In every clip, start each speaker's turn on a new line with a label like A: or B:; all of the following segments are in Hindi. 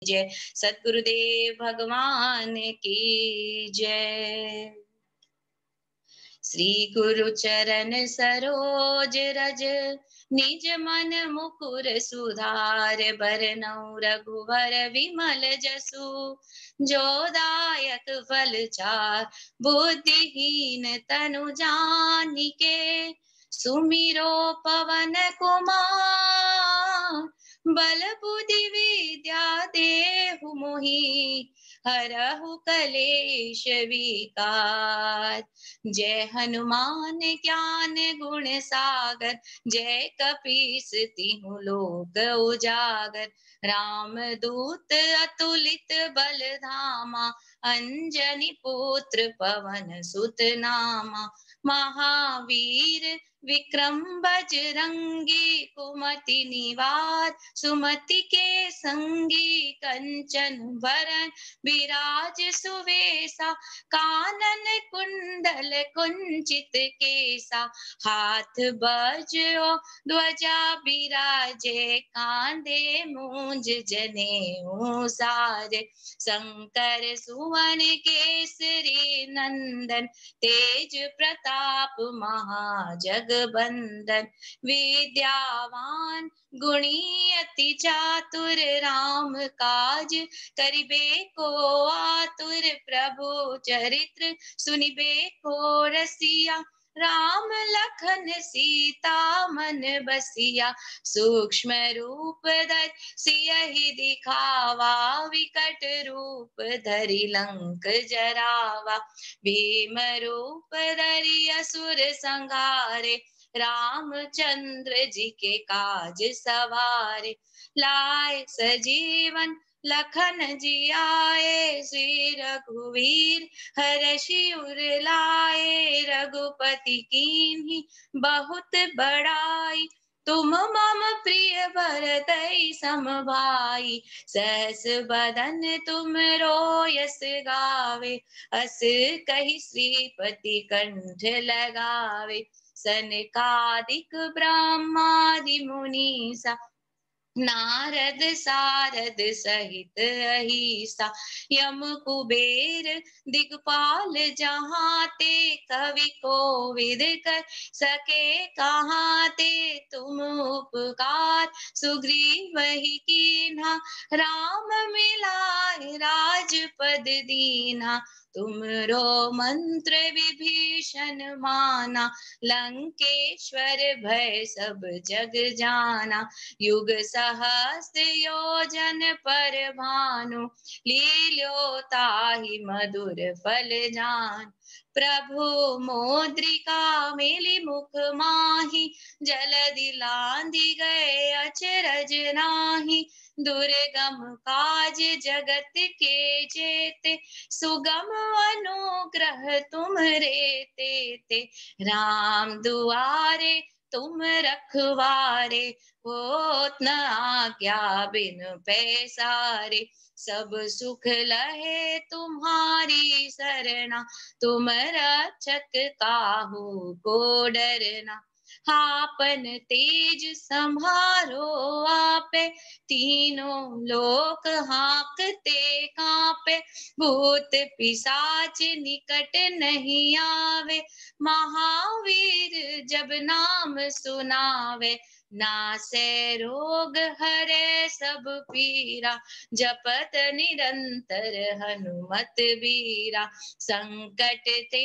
A: जय। सतगुरुदेव भगवान की जय। श्री गुरु चरण सरोज रज निज मन मुकुर सुधार बरनउँ रघुवर विमल जसु जो दायक फल चार बुद्धिहीन तनु जानिके सुमिरो पवन कुमार बल बुद्धि विद्या देहु मोहि हरहु कलेश विकार। जय हनुमान ज्ञान गुण सागर जय कपीस तिहु लोक उजागर। राम दूत अतुलित बल धामा अंजनी पुत्र पवन सुत नामा। महावीर विक्रम बजरंगी कुमति निवार सुमति के संगी कंचन बरन विराज सुवेसा। कानन कुंडल कुंचित केसा हाथ बज्रो ध्वजा बिराजे कांधे मूंज जनेऊ साजे। शंकर सुवन केसरी नंदन तेज प्रताप महाजगबंदन। विद्यावान गुणी अति चातुर राम काज करिबे को आतुर। प्रभु चरित्र सुनिबे को रसिया राम लखन सीता मन बसिया। सूक्ष्म रूप धर सियहि दिखावा विकट रूप धरि लंक जरावा। भीम रूप धरि असुर संहारे रामचंद्र जी के काज सवारे। लाए सजीवन लखन जी आए श्री रघुवीर हरषि उर लाए। रघुपति कीन्ही बहुत बड़ाई तुम मम प्रिय भरतहि सम भाई। सहस बदन तुम रोयस गावे अस कहि श्रीपति कंठ लगावे। सनकादिक ब्रह्मादि मुनीसा नारद सारद सहित अहिसा। यम कुबेर दिगपाल जहाँ ते कवि कोविद कर सके कहाँ ते। तुम उपकार सुग्रीवहि कीन्हा राम मिलाए राजपद दीन्हा। तुमरो मंत्र विभीषण माना लंकेश्वर भय सब जग जाना। युग सहस्त्र योजन पर भानु लील्योताहि मधुर फल जान। प्रभु मोद्रिका मिली मुख माहि जलधि लांघि गए अचरज नाही। दुर्गम काज जगत के जेते सुगम अनुग्रह तुम्हरे तेते। राम दुआरे तुम रखवारे होत न आज्ञा बिन पैसारे। सब सुख लहे तुम्हारी सरना तुम रक्षक काहू को डरना। आपन तेज संहारो आपे तीनों लोक हाँकते कांपे। भूत पिशाच निकट नहीं आवे महावीर जब नाम सुनावे। नासै रोग हरे सब पीरा जपत निरंतर हनुमत बीरा। संकट ते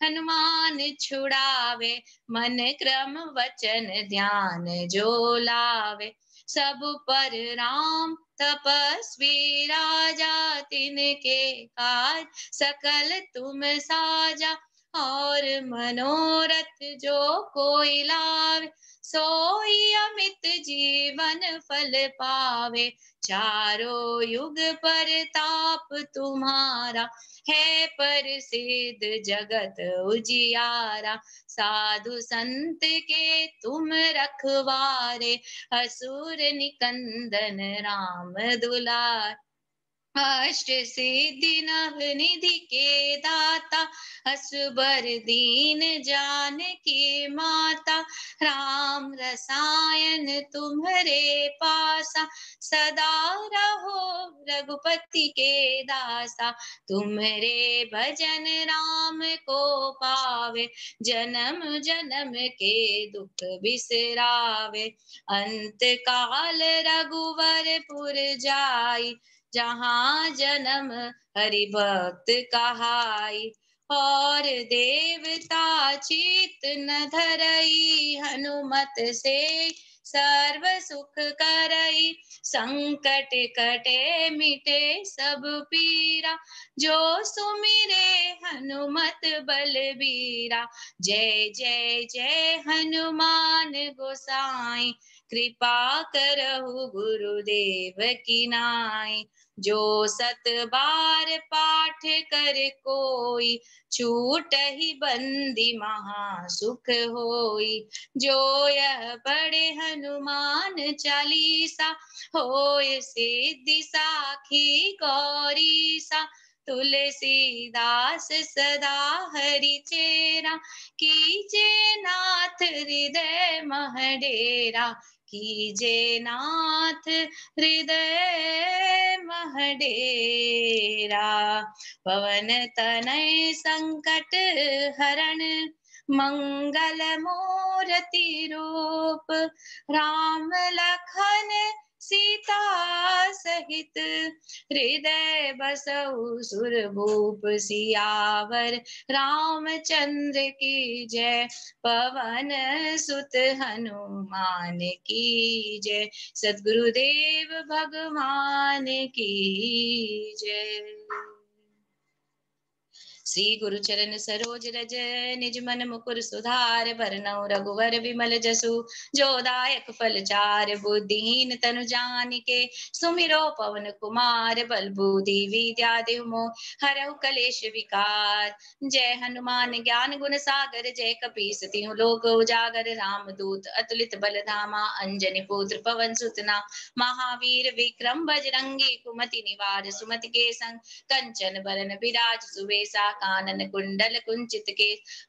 A: हनुमान छुड़ावे मन क्रम वचन ध्यान जो लावे। सब पर राम तपस्वी राजा तिनके काज सकल तुम साजा। और मनोरथ जो कोई लावे सोई अमित जीवन फल पावे। चारों युग परताप तुम्हारा है प्रसिद्ध जगत उजियारा। साधु संत के तुम रखवारे असुर निकंदन राम दुलार। अष्ट सिद्धि नव निधि के दाता, असबर दीन जानकी माता, राम रसायन तुम्हारे पासा, सदा रहो रघुपति के दासा। तुम्हारे भजन राम को पावे, जन्म जन्म के दुख बिसरावे। अंत काल रघुवर पुर जाई, जहाँ जन्म हरि भक्त कहाई। और देवता चित न धरई, हनुमत से सर्व सुख करई। संकट कटे मिटे सब पीरा, जो सुमिरे हनुमत बलबीरा। जय जय जय हनुमान गोसाई, कृपा करहु गुरुदेव की नाई। जो सत बार पाठ कर कोई, छूटहि बंदी महा सुख होई। जो यह पढ़े हनुमान चालीसा, होय सिद्धि साखी गौरीसा। तुलसीदास सदा हरि चेरा, कीजे नाथ हृदय मह डेरा। कीजे नाथ हृदय मह डेरा। पवन तनय संकट हरण, मंगल मूर्ति रूप। राम लखन सीता सहित, हृदय बसहु सुरभूप। सियावर रामचंद्र की जय, पवन सुत हनुमान की जय। सद्गुरुदेव भगवान की जय। श्री गुरु चरण सरोज रज, निज मन मुकुर सुधार। बरनउँ रघुवर विमल जसु, जो दायक फल चार। बुद्धिहीन तनु जानिके, सुमिरो पवन कुमार। बल बुद्धि विद्या देहु मोह, हरहु कलेश विकार। जय हनुमान ज्ञान गुण सागर, जय कपीस तिहु लोक उजागर। रामदूत अतुलित बल धामा, अंजनी पुत्र पवन सुत नामा। महावीर विक्रम बजरंगी, कुमति निवार सुमति के संग। कंचन बरन बिराज सुबेसा, कानन कुंडल कुंचित के।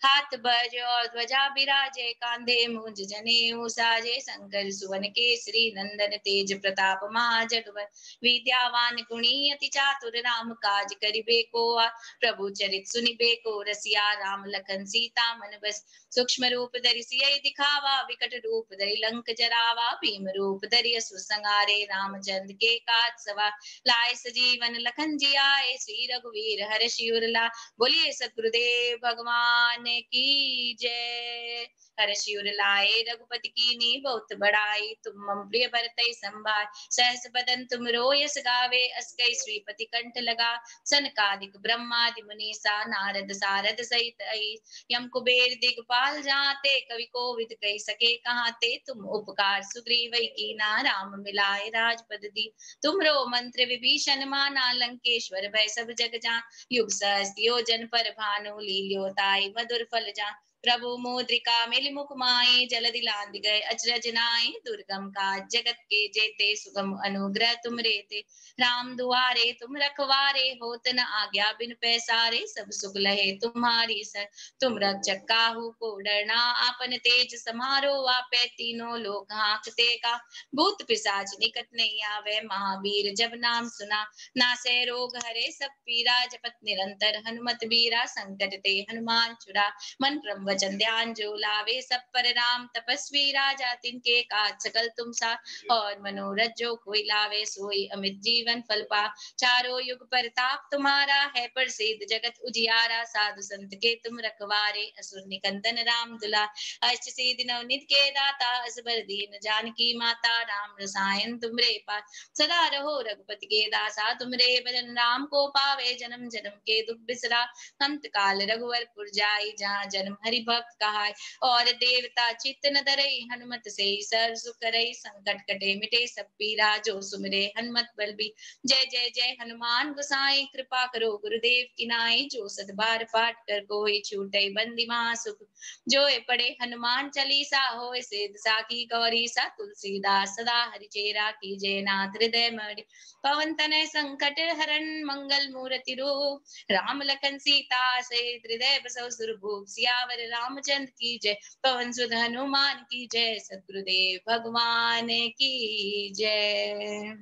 A: हाथ बज और ध्वजा बिराजे, कांधे मुंज जनेऊ साजे। शंकर सुवन केसरी नंदन, तेज प्रताप महाजगवन। विद्यावान गुणी अति चातुर, राम काज करिबे को आतुर। प्रभु चरित सुनिबे को रसिया, राम लखन सीता मन बस। सूक्ष्म रूप धरि सियहि दिखावा, विकट रूप धरि लंक जरावा। भीम रूप धरि असुर संहारे, रामचंद्र के काज सवार। लाए सजीवन लखन जियाए, श्री रघुवीर हर्षि उर लाए। बोलिए सद्गुरुदेव भगवान की जय। हर्षि उर लाए रघुपति कीन्ही बहुत बड़ाई, तुम मम प्रिय भरतहि संभाय। सहस बदन तुम रोयस गावे, अस कई श्रीपति कंठ लगा। सनकादिक ब्रह्मादि मुनीसा, नारद सारद सहित अहिस। यम कुबेर दिगपाल जाते, कवि कोविद कहि सके कहाते। तुम उपकार सुग्रीव कीना, राम मिलाए राजपद दी। तुमरो मंत्र विभीषण माना, लंकेश्वर भय सब जग जान। युग सहस्त्र योजन पर भानु, लील्यो ताई मधुर फल जान। प्रभु मुद्रिका मेलि मुख माहि, जलधि लांघि गए अचरज नाहि। दुर्गम काज जगत के जेते, सुगम अनुग्रह तुम रे। राम दुआरे तुम रखवारे, होत न आज्ञा बिन पैसारे। सब सुख लहे तुम्हारी सर, तुम रक्षक काहू को डरना। आपन तेज समारो, आपै तीनों लोक हांकते का। भूत पिशाच निकट नहीं आवे, महावीर जब नाम सुना। नासै रोग हरे सब पीरा, जपत निरंतर हनुमत बीरा। संकट ते हनुमान छुड़ा, मन क्रम वचन ध्यान जो लावे। सब पर राम तपस्वी राजा, तिनके काज सकल तुम साथ। और मनोरथ जो कोई लावे, सोई अमित जीवन फल पा। चारों युग परताप तुम्हारा है, प्रसिद्ध जगत उजियारा। साधु संत के तुम रखवारे, असुर निकंदन राम दुला। अष्ट सिद्धि नवनीत के दाता, असबर दीन जानकी माता। राम रसायन तुमरे पास, सदा रहो रघुपति के दासा। तुमरे भजन राम को पावे, जन्म जन्म के दुख बिसरा। अंत काल रघुवर पुर जाई, जहाँ जन्म हरि हरि भक्त कहाय। और देवता चित्त न धरई हनुमत से सर सुख करई। संकट कटे मिटे सब पीरा जो सुमिरे हनुमत बल भी। जय जय जय हनुमान गोसाई कृपा करो गुरुदेव की नाई। जो सत बार पाठ कर कोई छूटे बंदी महासुख। जो पढ़े हनुमान चालीसा होय सिद्ध साखी गौरी सा। तुलसीदास सदा हरिचेरा की जय नाथ हृदय मणि। पवन तनय संकट हरण मंगल मूर्ति रूप। राम लखन सीता सहित हृदय बसौ सुरभूप। सियावर रामचंद्र की जय पवन सुत हनुमान की जय। सद्गुरुदेव भगवान की जय।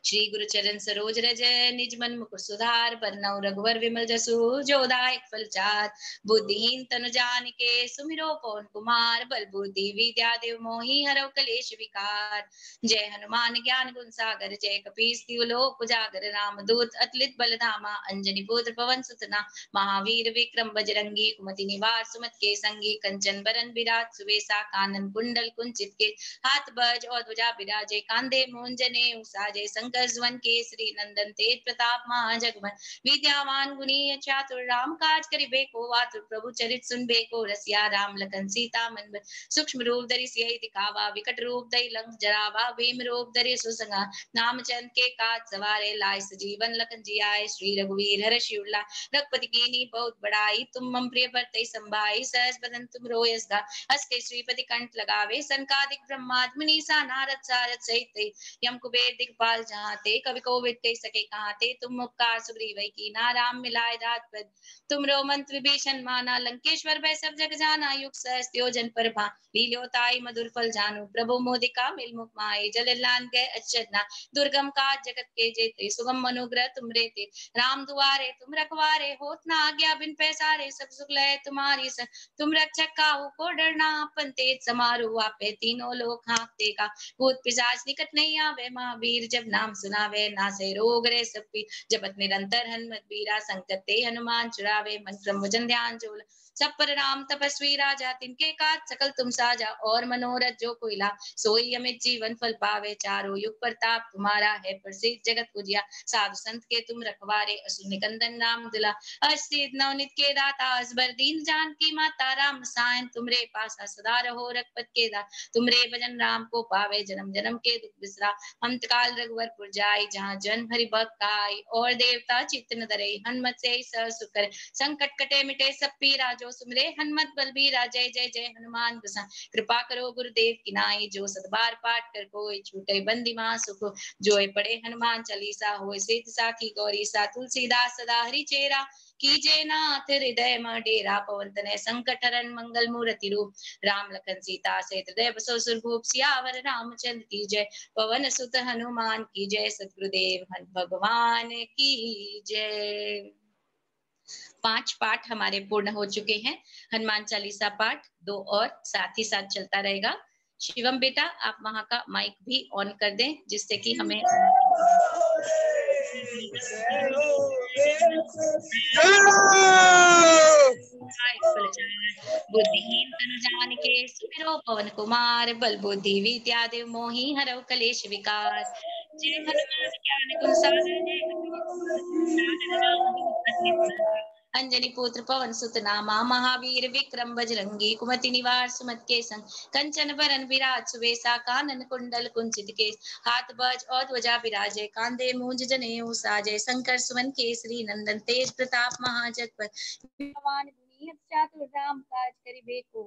A: श्री गुरु चरण सरोज रज निज मन मुकुर सुधार। बरनउँ रघुवर विमल जसु जो दायक फलचार। बुद्धिहीन तनु जानिके सुमिरो पवन कुमार। बल बुद्धि विद्या देव मोहि हरौ कलेश विकार। जय हनुमान ज्ञान गुण सागर जय कपीस तिहु लोक उजागर। राम दूत अतुलित बल धामा अंजनी पुत्र पवन सुतना। महावीर विक्रम बजरंगी कुमति निवार सुमति के संगी। कंचन बरन विराज सुबेसा कानन कुंडल कुंचित के। हाथ बज और ध्वजा विराजे कांधे मूंज जनेऊ साजे। शंकर सुवन केसरी नंदन तेज प्रताप महाजगवन। विद्यावान गुणी चातुर राम काज करिबे को आतुर। प्रभु चरित सुनबे को रसिया राम लखन सीता मन बल। सूक्ष्म रूप धरि सियहि दिखावा विकट रूप धरि लंक जरावा। भीम रूप धरि सुसंगा नाम चंद के काज सवारे। लाय सजीवन लखन जियाए श्री रघुवीर हर्षि उल्लाय। रघुपति कीन्ही बहुत बड़ाई तुम मम प्रिय भरतहि संभाई। सहस बदन तुम रोयस गा हस के श्रीपति कंठ लगावे। सनकादिक ब्रह्मादि मुनीसा नारद सारद सहित यम कुबेर दिखपाल जहाते। कवि कोविद कह सके कहाते। तुम उपकार सुग्रीव कीन्हा राम मिलाए राजपद। तुमरो मंत्र विभीषण माना लंकेश्वर भय सब जग जाना। युग सहस्त्र योजन पर भा लील्योताई मधुर फल जानू। प्रभु मोदिका मिल मुख माहि जललान गए अच्युत। दुर्गम काज जगत के जेते सुगम अनुग्रह तुम रे। राम दुआरे तुम रखवारे होत न आज्ञा बिन पैसारे। सब सुख लय तुम्हारी सन तुम रक्षक काहू को डरना। आपन तेज समारोह आपे तीनों लोक हाँकते का। भूत पिशाच निकट नहीं आवे महावीर जब नाम सुनावे। नासे रोग रे सब पीर जपत निरंतर हनुमत बीरा। संकट ते हनुमान छुड़ावे मन क्रम वचन ध्यान जो सब पर राम तपस्वी राजा। तिनके काज सकल तुम साजा और मनोरथ जो कोई ला। सोई अमित जीवन फल पावे चारों युग प्रताप तुम्हारा है प्रसिद्ध जगत पुजिया। साधु संत के तुम रखवारे असुर निकंदन राम दुला। अष्ट नवनित के दाता असबर दीन जानकी माता। राम सायं तुमरे पासा सदा रहो रघुपत के दा। तुमरे भजन राम को पावे जन्म जन्म के दुख बिसरा। अंत काल रघुवरपुर जाई जहाँ जन हरि भक्त आई। और देवता चित्त न धरई हनुमत से सर सुख करे। संकट कटे मिटे सब पीरा जो सुमिरे हनुमत बलबीरा। जय जय जय हनुमान गोसाई कृपा करो गुरुदेव की नाई। जो सत बार पाठ कर कोई छूटे बंदी महासुख। जो पढ़े हनुमान चालीसा होय सिद्ध साखी गौरी सा। तुलसीदास सदा हरि चेरा कीजे नाथ हृदय मह डेरा। पवन तनय संकट हरण मंगल मूर्ति रूप। राम लखन सीता सहित हृदय बसौ सुरभूप। सियावर रामचंद्र की जय पवन सुत हनुमान की जय। सद्गुरुदेव भगवान की जय। 5 पाठ हमारे पूर्ण हो चुके हैं। हनुमान चालीसा पाठ 2 और साथ ही साथ चलता रहेगा। शिवम बेटा आप वहां का माइक भी ऑन कर दें जिससे कि हमें बुद्धिहीन तनु जानिके सुमिरो पवन कुमार। बल बुद्धि विद्या देव मोहि हरौ कलेश विकार। जय हनुमान ज्ञान गुण सागर जय अंजनी पुत्र पवन सुत नामा। महावीर विक्रम बजरंगी कुमति निवार सुमति के संग। कंचन बरन विराज सुबेसा कानन कुंडल कुंचित केस। हाथ बज और ध्वजा विराजे कांधे मूंज जनेऊ साजे। शंकर सुवन केसरी नंदन तेज प्रताप महाजगवंदन। विद्यावान गुणी चातुर राम काज करिबे को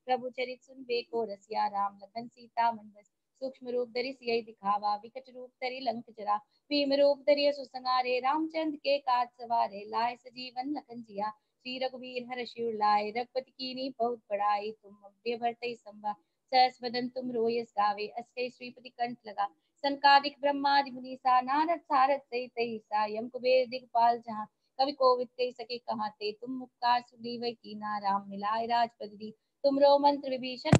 A: प्रभु चरित सुनबे को रसिया। राम लखन सीता मन बस सूक्ष्म रूप धरि सियहि दिखावा। विकट रूप धरि लंक जरा। भीम रूप धरि सुसंहारे। रामचंद्र के काज सवारे। लाए सजीवन लखन जिया श्री रघुवीर हर्षि उल्लाय। रघुपति कीन्ही बहुत बड़ाई तुम मम प्रिय भरतहि संभाय। सहस बदन तुम रोयस गावे अस कहि श्रीपति कंठ लगा। सनकादिक ब्रह्मादि मुनीसा नारद सारद सहित ईसा। यम कुबेर दिखपाल जहाँ कवि कोविद कह सके कहाते। तुम उपकार सुग्रीव कीन्हा राम मिलाए राजपद। तुमरो मंत्र विभीषण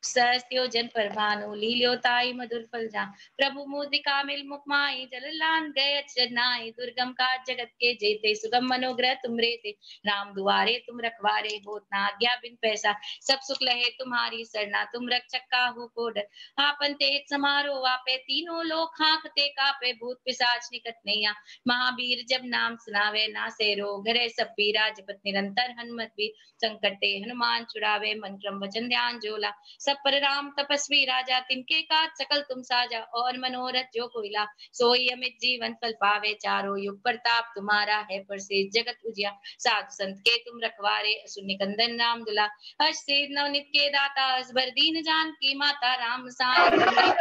A: सहस्त्योजन पर भानु लील्योताई मधुर फल जा। प्रभु मुद्रिका मिल मुखमाई जल लान गए चरनाई। दुर्गम का जगत के जेते सुगम मनोग्रह तुम रेते। राम दुआरे तुम रखवारे होत ना आज्ञा बिन पैसा। सब सुख लहे तुम्हारी सरना तुम रक्षक काहू को डर। आपन तेज समारो आपे तीनों लोग हाँकते कापे। भूत पिशाच निकट नहीं आ। महावीर जब नाम सुनावे ना से रोग हरे सब पीरा। जपत निरंतर हनुमत भी संकट ते हनुमान छुड़ावे। मन क्रम वचन ध्यान जोला। सब पर राम तपस्वी राजा। तिनके काज सकल तुम साजा। और मनोरथ जो कोइला सोई अमित जीवन फल पावे। चारों युग प्रताप तुम्हारा है प्रसिद्ध जगत उजिया। साधु संत के तुम रखवारे असुर निकंदन राम दुला। हर्ष सिद्ध नवनित के दाता असबर दीन जान की माता। राम साई तुमरे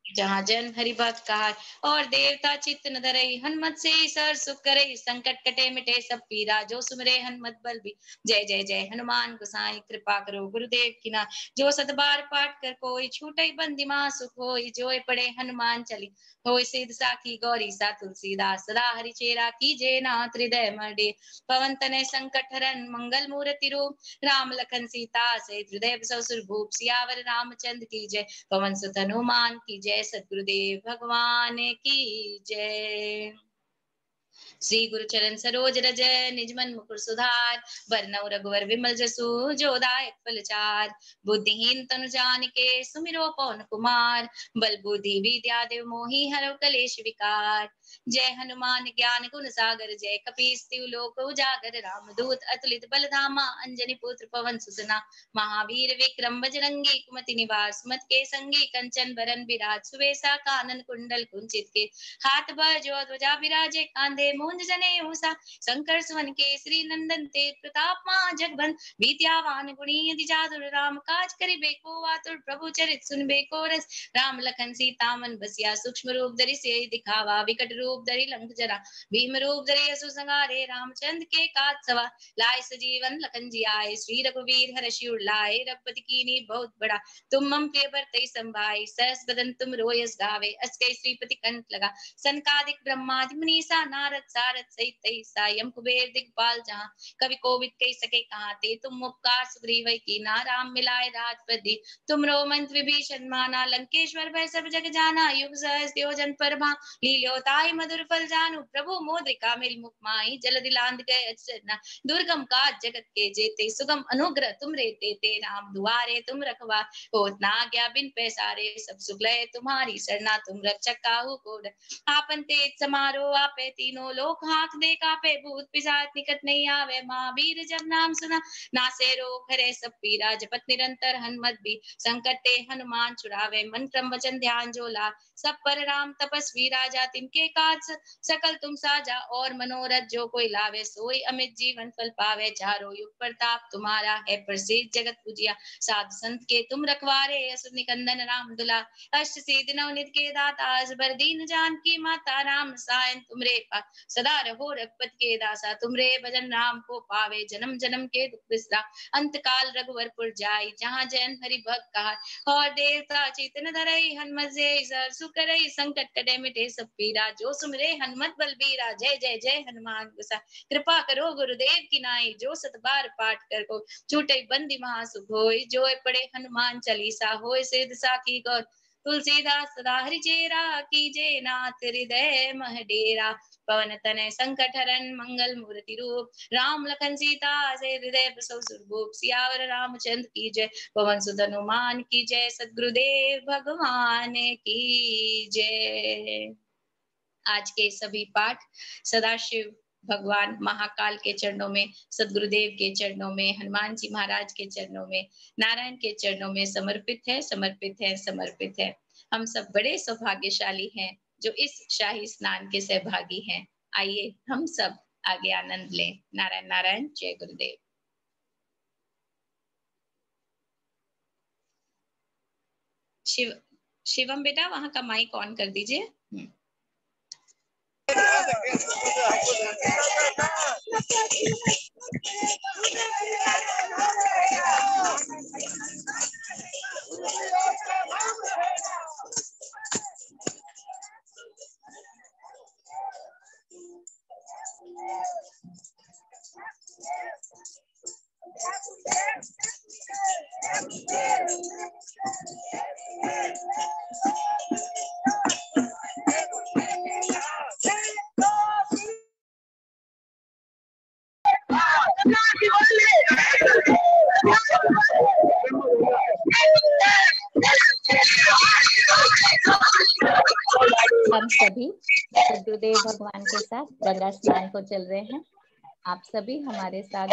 A: जहाँ जन हरि भक्त कहा और देवता चित्त न धरई। हनुमत से सर सुख करई। संकट कटे मिटे सब पीरा। जो सुमरे हनुमत बल भी। जय जय जय हनुमान गोसाई कृपा करो गुरुदेव की ना। जो सतबार पाठ कर कोई छूटे बंदिमा सुख होई। जो पढ़े हनुमान चली होय सिद्ध साखी गौरी सा तुलसीदास। सदा हरि चेरा कीजे नाथ हृदय मर्डे। पवन तनय संकट हरन मंगल मूर्ति रूप। राम लखन सीता से हृदय ससुर भूप। सियावर रामचंद्र की जय। पवन सुत हनुमान की जय। सतगुरुदेव भगवान की जय। श्री गुरु चरण सरोज रज निज मन मुकुर सुधार। बरनउँ रघुवर विमल जसु जो दायक फल चार। बुद्धिहीन तनु जानिके सुमिरो पवन कुमार। बल बुद्धि विद्या देव मोहि हरौ कलेश विकार। जय हनुमान ज्ञान गुण सागर जय कपीस तिहु लोक उजागर। रामदूत अतुलित बल धामा अंजनी पुत्र पवन सुतना। महावीर विक्रम बजरंगी कुमति निवार। सुमति के संगी कंचन बरन विराज। सुवेसा कानन कुंडल कुंचित के हाथ बजो ध्वजा विराजे। कांधे मूंज जनेऊ सा। शंकर सुवन केसरी नंदन तेज प्रताप मा जगबंद। विद्यावान गुणी अति चातुर राम काज करिबे को आतुर। प्रभु चरित सुनबे को रस। राम लखन सीता मन बसिया। सूक्ष्म रूप धरि सियहि दिखावा। विकट रूप धरि लंक जरा। भीम रूप धरि असुर संहारे। रामचंद्र के काज सवार। लाए सजीवन लखन जियाए। श्री रघुवीर हर्षि उर लाए। रघुपति कीन्ही बहुत बड़ा। तुम मम प्रिय भरतहि संभाई। सहस बदन तुम रोयस गावे। अस कहि श्रीपति कंठ लगा। सनकादिक ब्रह्मादि मुनीसा। नारद सारद सहित ऐसा। यम कुबेर दिखपाल जहाँ। कवि कोविद कहि सके कहाँ ते। तुम उपकार सुग्रीव कीन्हा। राम मिलाए राजपति। तुमरो मंत्र विभीषण माना। लंकेश्वर भय सब जग जाना। युग सहस्र योजन पर भां। लील्योताई मधुर फल जानू। प्रभु मोद्रिका मिल मुख माहि। जलधि लांघ गए अचरना। दुर्गम काज जगत के जेते। सुगम अनुग्रह तुम रे तेते। राम दुआरे तुम रखवा होत ना आज्ञा बिन पैसारे। सब सुख लहे तुम्हारी सरना तुम रक्षक काहू को डर। आपन तेज समारो आपे तीनों लोक हाथ दे कापे। भूत पिशाच निकट नहीं आवे। महावीर जब नाम सुना नासे रोग हरे सब पीरा। जपत निरंतर हनुमत भी संकट ते हनुमान छुड़ावे। मन क्रम वचन ध्यान जो ला। सब पर राम तपस्वी राजा। तिनके काज सकल तुम साजा। और मनोरथ जो कोई लावे सोई अमित जीवन फल पावे। चारों युग प्रताप तुम्हारा है प्रसिद्ध जगत पूजिया। साधु संत के तुम रखवारे असुर निकंदन राम दुला। अष्ट सिद्धि नवनिध के दाता असबर दीन जानकी माता। राम सायं तुमरे पास सदा रहो रघुपति के दासा। तुमरे भजन राम को पावे जन्म जन्म के दुख बिसरा। अंत काल रघुवरपुर जाई जहाँ जन हरि भक्त कहा। और देवता चेतन धरई हनुमत से सर सुकरई। संकट कटे मिटे सब पीरा। जो सुमरे हनुमत बलबीरा। जय जय जय हनुमान गोसाई कृपा करो गुरुदेव की नाई। जो सत बार पाठ कर को छूटे बंदी महासुख होई। जो पढ़े हनुमान चालीसा होय सिद्ध साखी गौर। तुलसीदास सदा हरि चेरा कीजे नाथ हृदय मह डेरा। पवन तनय संकट हरन मंगल मूर्ति रूप। राम लखन सीता से हृदय बसौ सुरभूप। सियावर रामचंद्र की जय। पवन सुत हनुमान की जय। सद्गुरुदेव भगवान की जय। आज के सभी पाठ सदाशिव भगवान महाकाल के चरणों में, सदगुरुदेव के चरणों में, हनुमान जी महाराज के चरणों में, नारायण के चरणों में समर्पित है, समर्पित है, समर्पित है। हम सब बड़े सौभाग्यशाली हैं जो इस शाही स्नान के सहभागी हैं। आइए हम सब आगे आनंद लें। नारायण नारायण। जय गुरुदेव। शिवम बेटा वहां का माइक ऑन कर दीजिए। हम सभी सदगुरुदेव भगवान के साथ गंगा स्नान को चल रहे हैं। आप सभी हमारे साथ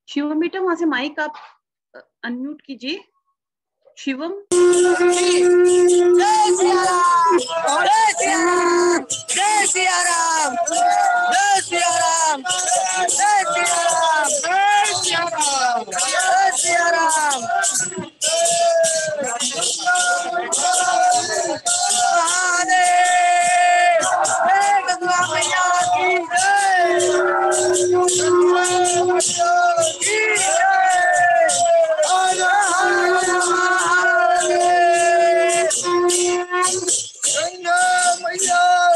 B: शिवम बेटा वहां से माइक आप अनम्यूट कीजिए। शिवम
C: जय सिया राम, जय सिया राम, जय सिया राम, जय सिया राम, जय सिया राम, जय सिया राम, जय सिया राम। गंगा मैया की जय, गंगा मैया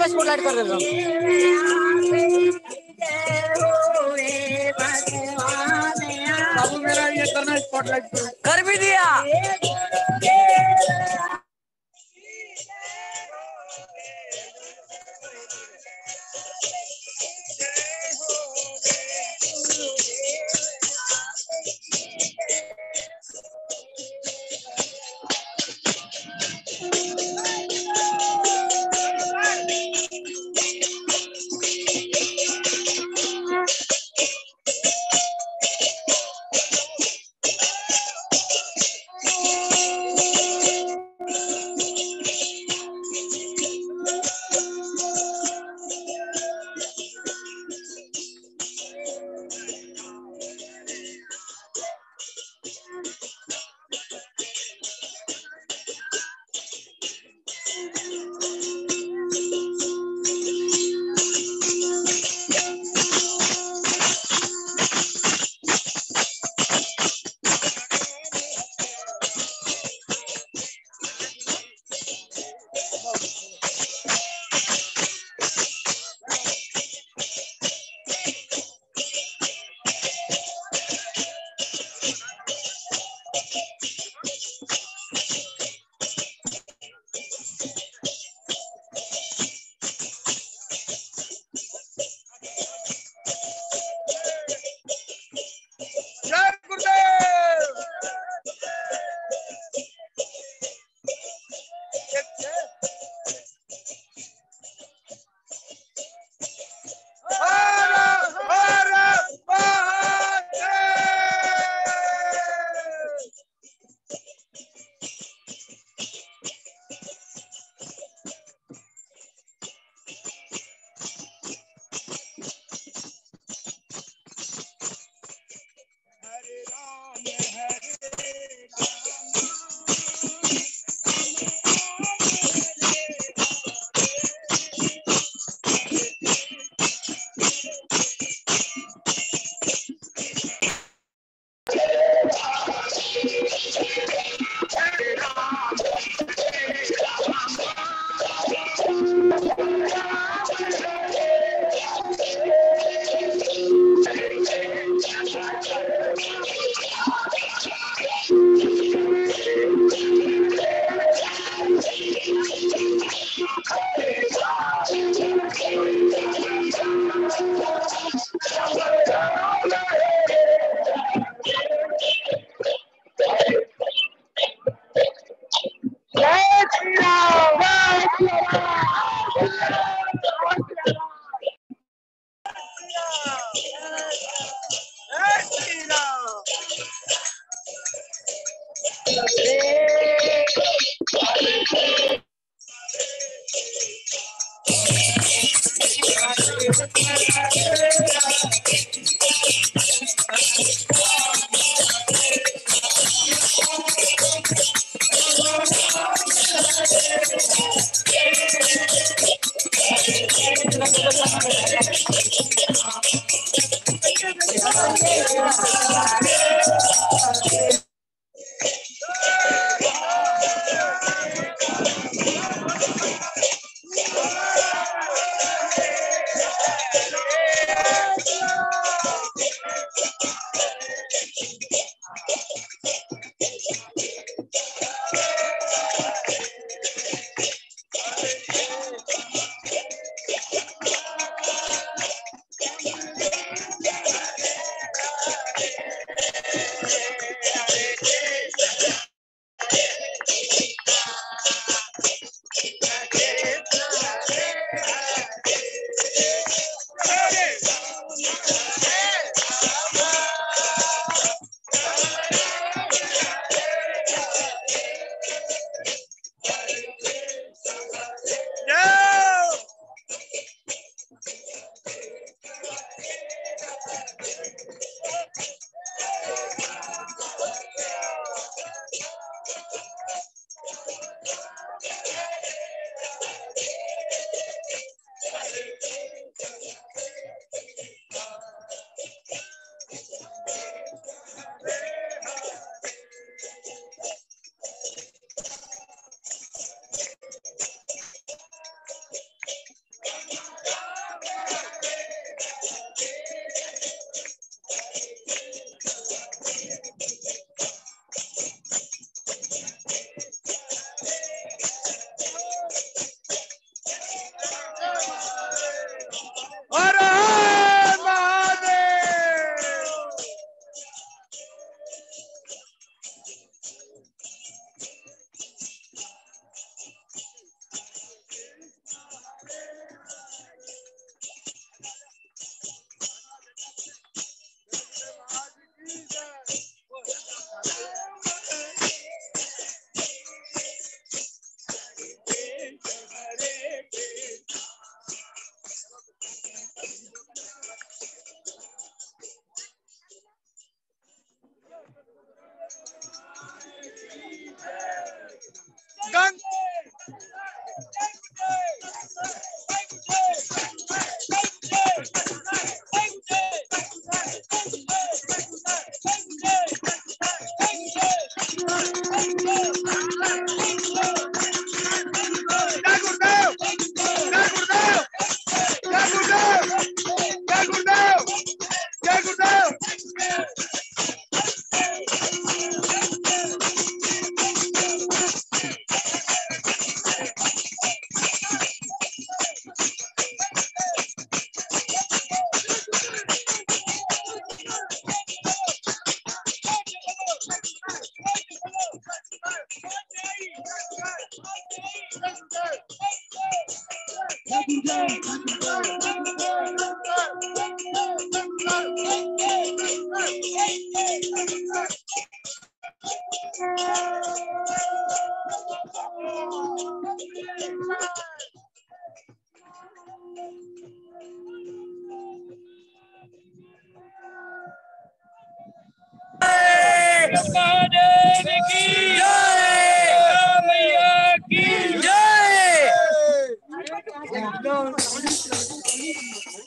C: स्पॉटलाइट कर देता हूँ। बाबू मेरा ये करना स्पॉटलाइट कर भी दिया।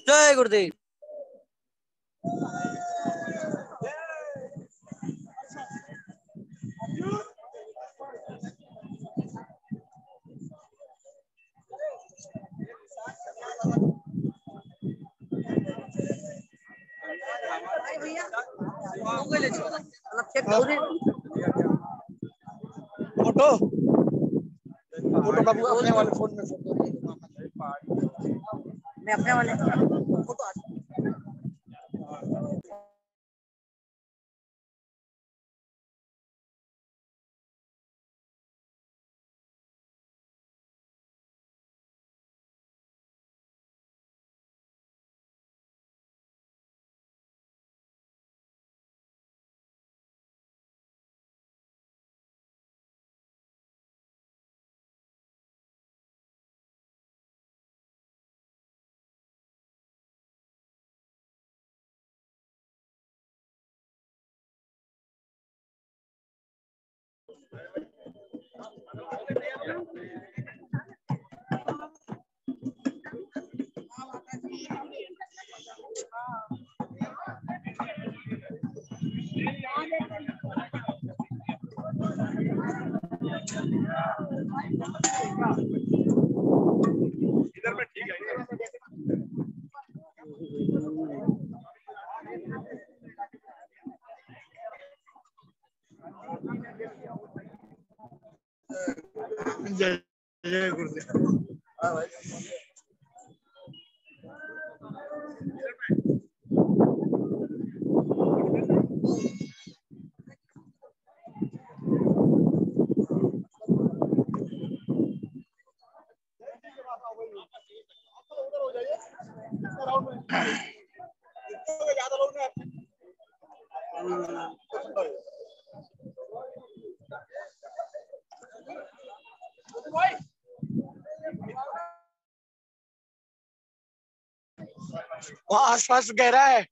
C: जय गुरुदेव। फोटो फोटो बाबू अपने वाले फोन में फोटो मैं अपने वाले फोटो इधर में ठीक है। जय जय गुरुदेव। हाँ भाई वहाँ आसपास गहरा है।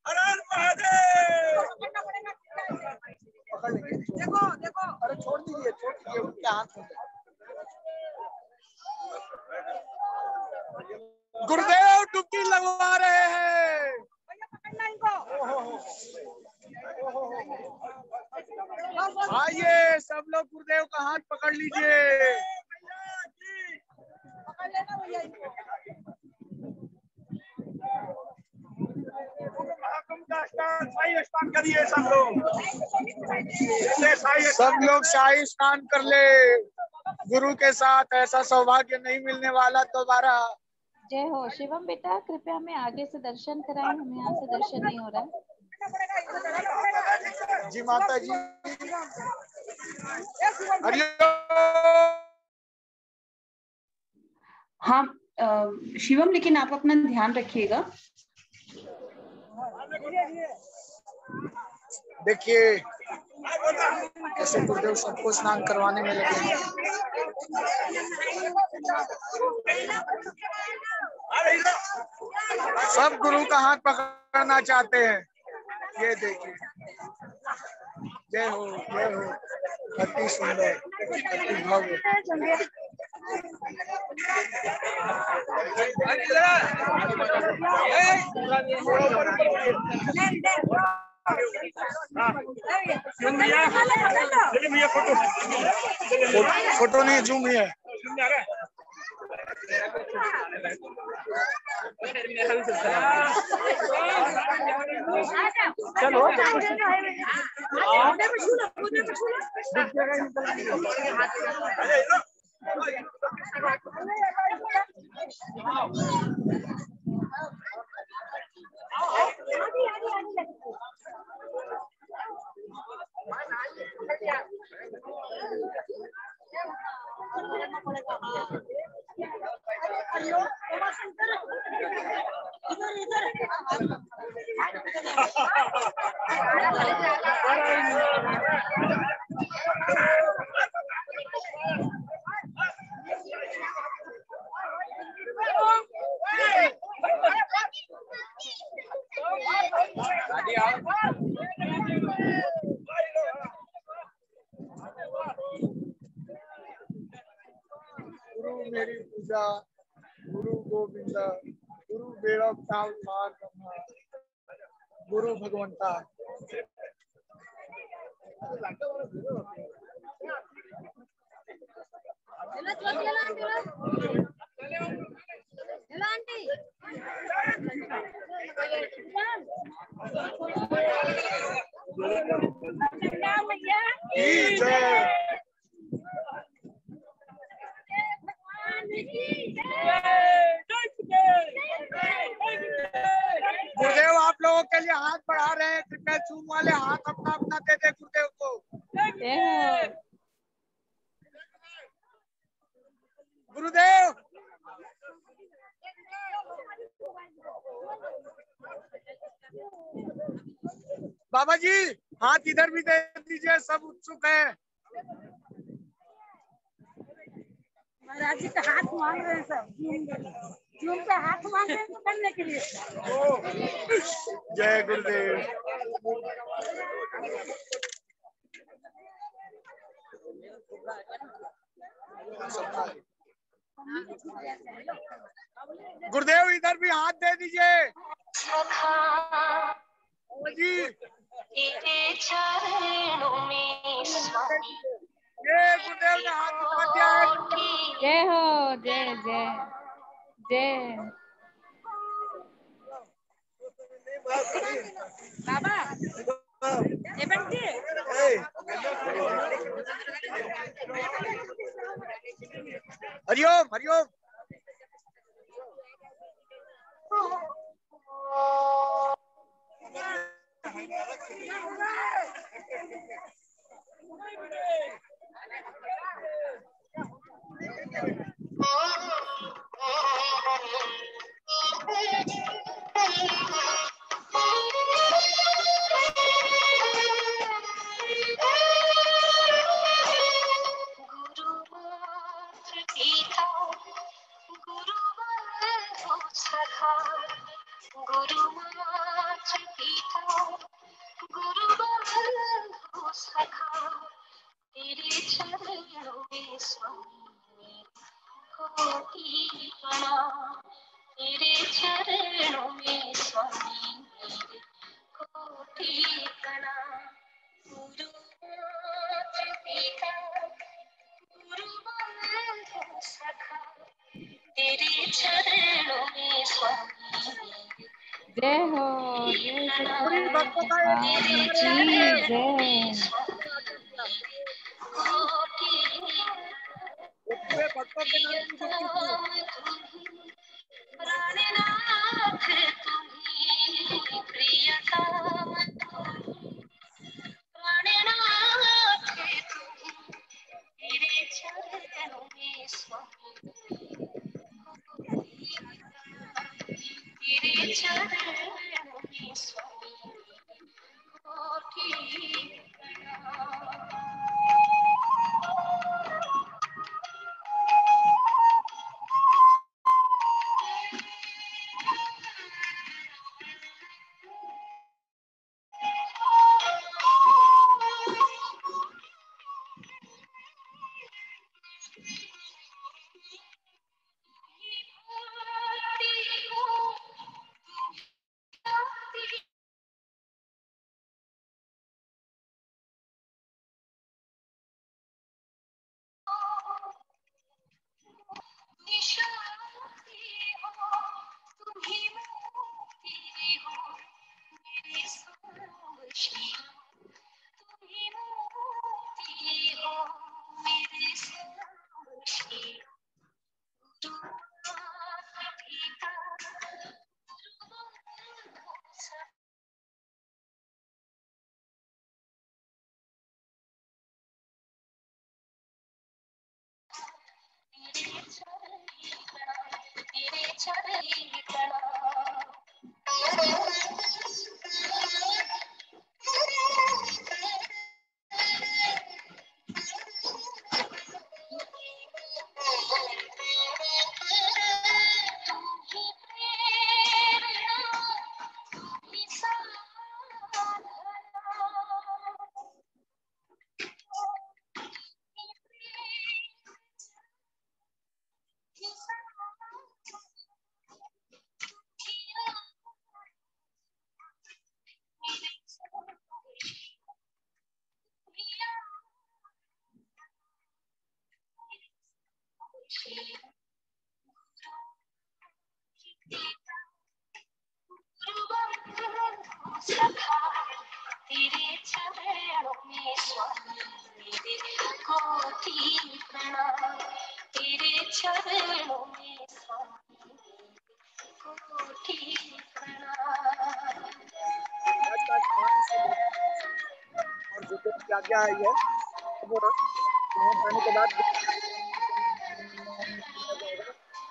C: हर हर महादेव। देखो देखो, अरे छोड़ दीजिए उनके हाथ में। गुरुदेव डुबकी लगवा रहे हैं। आइए सब लोग गुरुदेव का हाथ पकड़ लीजिए। स्नान करिए सब लोग शाही स्नान कर ले। गुरु के साथ ऐसा सौभाग्य नहीं मिलने वाला दोबारा।
D: जय हो शिवम बेटा, कृपया हमें आगे से दर्शन कराएं, हमें यहाँ से दर्शन नहीं हो रहा है। जी माता जी।
B: हाँ शिवम, लेकिन आप अपना ध्यान रखिएगा।
D: देखिए कैसे गुरुदेव सबको स्नान करवाने में लगे हैं। सब गुरु का हाथ पकड़ना चाहते हैं। ये देखिए, जय हो जय हो, अति सुंदर अति भव्य। फोटो नहीं, जूम है। चलो गुरु मेरी पूजा, गुरु गोविंद, गुरु बेड़ा पार ब्रह्मा, गुरु भगवंता। गुरुदेव आप लोगों के लिए हाथ बढ़ा रहे हैं, कृपया चूम वाले हाथ अपना अपना दे दे गुरुदेव को। गुरुदेव बाबा जी हाथ इधर भी दे दीजिए, सब उत्सुक है।
E: महाराज जी का हाथ मांग रहे हैं, सब जूम पे हाथ मांग रहे हैं करने के लिए।
D: जय गुरुदेव। गुरुदेव इधर भी हाथ दे दीजिए जी। ये गुरुदेव ने हाथ उठा दिया है।
E: जय हो, जय जय जय बाबा।
D: हरिओम हरिओम।
E: जय हो, जय
D: पूरे भक्तों के नाम की और गुरुदेव की आज्ञा है ये। अब वहाँ जाने के बाद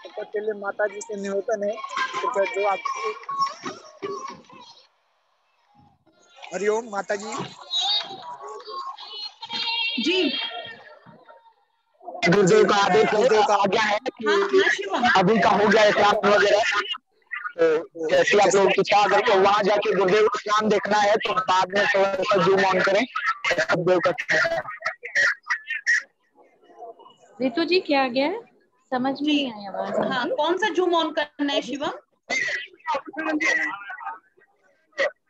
D: तब तक के लिए माता जी से निवेदन है, तो जो आप हरिओम माता जी।
B: जी
C: गुरुदेव का आदेश
D: गुरुदेव का
C: आज्ञा है कि
B: हाँ हाँ शिवम,
C: अभी का हो गया स्नान वगैरह, तो जैसे आप लोग इच्छा अगर तो वहां जाके गुरुदेव का स्नान देखना है तो बाद में थोड़ा सा जूम ऑन करें गुरुदेव का।
F: रितु जी क्या गया है, समझ में
B: जी
F: नहीं आई आवाज
B: हाँ,
F: आपकी।
B: कौन सा जूम ऑन करना है शिवम?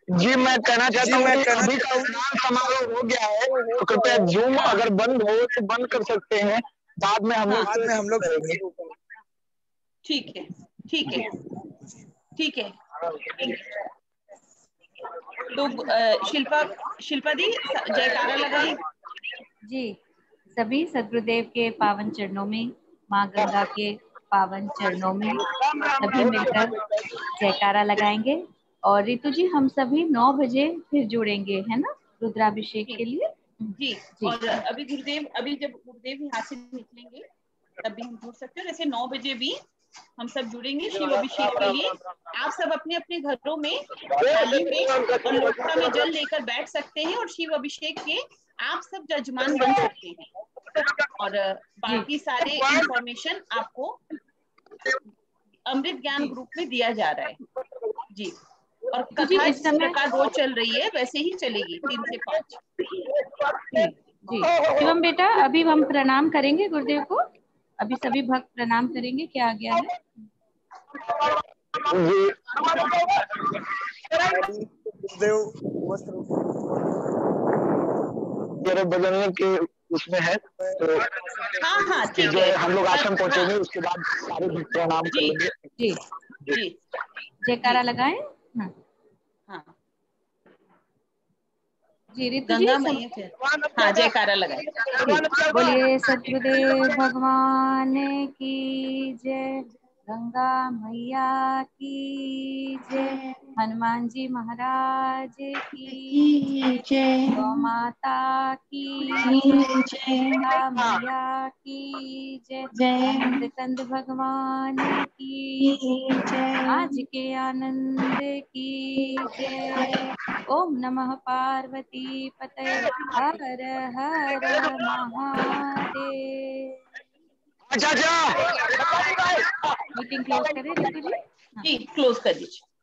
C: जी मैं कहना चाहता हूँ कि अभी का स्नान समारोह हो गया है, तो कृपया जूम
B: हाँ।
C: अगर बंद हो तो बंद कर सकते हैं, बाद में हम लोग
D: करेंगे।
B: ठीक है ठीक है ठीक है। तो शिल्पा दी जयकारा लगाएं।
F: जी, सभी सद्गुरुदेव के पावन चरणों में, माँ गंगा के पावन चरणों में सभी मिलकर जयकारा लगाएंगे। और रितु जी हम सभी 9 बजे फिर जुड़ेंगे, है ना, रुद्राभिषेक के लिए।
B: जी,
F: जी।
B: और अभी जब गुरुदेव यहाँ से निकलेंगे तभी हम जुड़ सकते हैं। जैसे 9 बजे भी हम सब जुड़ेंगे शिव अभिषेक के लिए। आप सब अपने अपने घरों में थाली में और लोटा में जल लेकर बैठ सकते हैं और शिव अभिषेक के आप सब जजमान बन सकते हैं। और बाकी सारे इंफॉर्मेशन आपको अमृत ज्ञान ग्रुप में दिया जा रहा है जी। और कथा जिस प्रकार रोज चल रही है वैसे ही चलेगी 3 से 5।
F: जी शिवम बेटा, अभी हम प्रणाम करेंगे गुरुदेव को। अभी सभी भक्त प्रणाम करेंगे, क्या आज्ञा है?
D: गुरुदेव वस्त्र
C: मेरे बदलने के उसमें है, तो
B: हाँ ठीक
C: जो
B: है,
C: हम लोग आश्रम पहुंचेंगे उसके बाद सारे भक्त प्रणाम करेंगे।
F: जी
B: जी
F: जयकारा लगाएं।
B: हाँ
F: जी रितु जी
B: गंगा मैया के हाँ जयकारा लगाए।
F: बोलिए सतगुरुदेव भगवान की जय, गंगा मैया की जय, हनुमान जी महाराज की जय, गौ माता की जय, गंगा मैया की जय, आनंद कंद भगवान की जय, आज के आनंद की जय। ओम नमः पार्वती पते हर हर महादेव। मीटिंग क्लोज करें रितु जी?
B: जी क्लोज कर दीजिए।